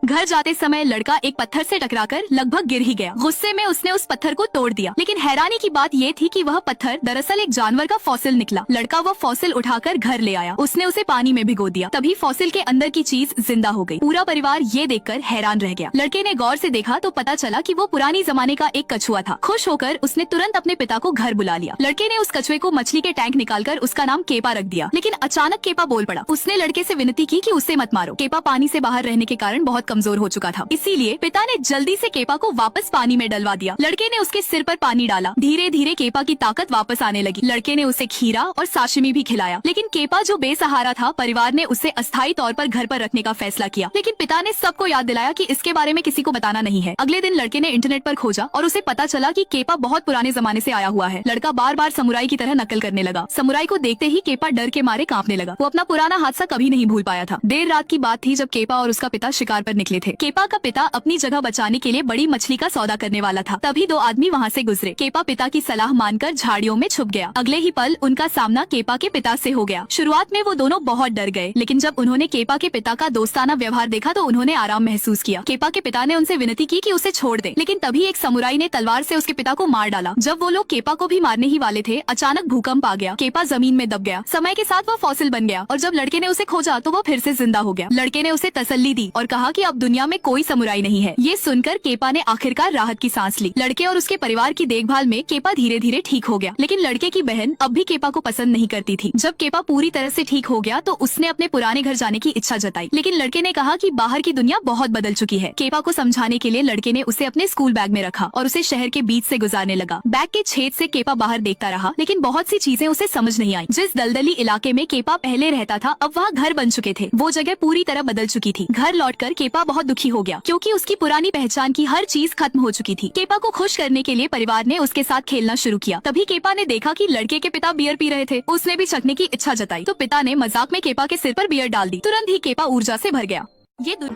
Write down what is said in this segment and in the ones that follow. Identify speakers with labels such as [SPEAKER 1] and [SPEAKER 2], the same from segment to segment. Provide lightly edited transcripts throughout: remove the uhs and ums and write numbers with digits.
[SPEAKER 1] घर जाते समय लड़का एक पत्थर से टकराकर लगभग गिर ही गया। गुस्से में उसने उस पत्थर को तोड़ दिया, लेकिन हैरानी की बात ये थी कि वह पत्थर दरअसल एक जानवर का फॉसिल निकला। लड़का वह फॉसिल उठाकर घर ले आया। उसने उसे पानी में भिगो दिया, तभी फॉसिल के अंदर की चीज जिंदा हो गई। पूरा परिवार ये देखकर हैरान रह गया। लड़के ने गौर से देखा तो पता चला कि वो पुरानी जमाने का एक कछुआ था। खुश होकर उसने तुरंत अपने पिता को घर बुला लिया। लड़के ने उस कछुए को मछली के टैंक निकालकर उसका नाम केपा रख दिया, लेकिन अचानक केपा बोल पड़ा। उसने लड़के से विनती की कि उसे मत मारो। केपा पानी से बाहर रहने के कारण बहुत कमजोर हो चुका था, इसीलिए पिता ने जल्दी से केपा को वापस पानी में डलवा दिया। लड़के ने उसके सिर पर पानी डाला। धीरे धीरे केपा की ताकत वापस आने लगी। लड़के ने उसे खीरा और साशिमी भी खिलाया, लेकिन केपा जो बेसहारा था, परिवार ने उसे अस्थायी तौर पर घर पर रखने का फैसला किया। लेकिन पिता ने सबको याद दिलाया कि इसके बारे में किसी को बताना नहीं है। अगले दिन लड़के ने इंटरनेट पर खोजा और उसे पता चला कि केपा बहुत पुराने जमाने से आया हुआ है। लड़का बार बार समुराई की तरह नकल करने लगा। समुराई को देखते ही केपा डर के मारे कांपने लगा। वो अपना पुराना हादसा कभी नहीं भूल पाया था। देर रात की बात थी जब केपा और उसका पिता शिकार पर निकले थे। केपा का पिता अपनी जगह बचाने के लिए बड़ी मछली का सौदा करने वाला था, तभी दो आदमी वहाँ से गुजरे। केपा पिता की सलाह मानकर झाड़ियों में छुप गया। अगले ही पल उनका सामना केपा के पिता से हो गया। शुरुआत में वो दोनों बहुत डर गए, लेकिन जब उन्होंने केपा के पिता का दोस्ताना व्यवहार देखा तो उन्होंने आराम महसूस किया। केपा के पिता ने उनसे विनती की कि उसे छोड़ दे, लेकिन तभी एक समुराई ने तलवार से उसके पिता को मार डाला। जब वो लोग केपा को भी मारने ही वाले थे, अचानक भूकंप आ गया। केपा जमीन में दब गया। समय के साथ वो फॉसिल बन गया और जब लड़के ने उसे खोजा तो वो फिर से जिंदा हो गया। लड़के ने उसे तसल्ली दी और कहा कि अब दुनिया में कोई समुराई नहीं है। ये सुनकर केपा ने आखिरकार राहत की सांस ली। लड़के और उसके परिवार की देखभाल में केपा धीरे धीरे ठीक हो गया, लेकिन लड़के की बहन अब भी केपा को पसंद नहीं करती थी। जब केपा पूरी तरह से ठीक हो गया तो उसने अपने पुराने घर जाने की इच्छा जताई, लेकिन लड़के ने कहा कि बाहर की दुनिया बहुत बदल चुकी है। केपा को समझाने के लिए लड़के ने उसे अपने स्कूल बैग में रखा और उसे शहर के बीच से गुजारने लगा। बैग के छेद से केपा बाहर देखता रहा, लेकिन बहुत सी चीजें उसे समझ नहीं आई। जिस दलदली इलाके में केपा पहले रहता था, अब वहाँ घर बन चुके थे। वो जगह पूरी तरह बदल चुकी थी। घर लौटकर केपा बहुत दुखी हो गया, क्योंकि उसकी पुरानी पहचान की हर चीज खत्म हो चुकी थी। केपा को खुश करने के लिए परिवार ने उसके साथ खेलना शुरू किया। तभी केपा ने देखा कि लड़के के पिता बियर पी रहे थे। उसने भी चखने की इच्छा जताई, तो पिता ने मजाक में केपा के सिर पर बियर डाल दी। तुरंत ही केपा ऊर्जा से भर गया।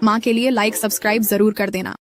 [SPEAKER 2] माँ के लिए लाइक सब्सक्राइब जरूर कर देना।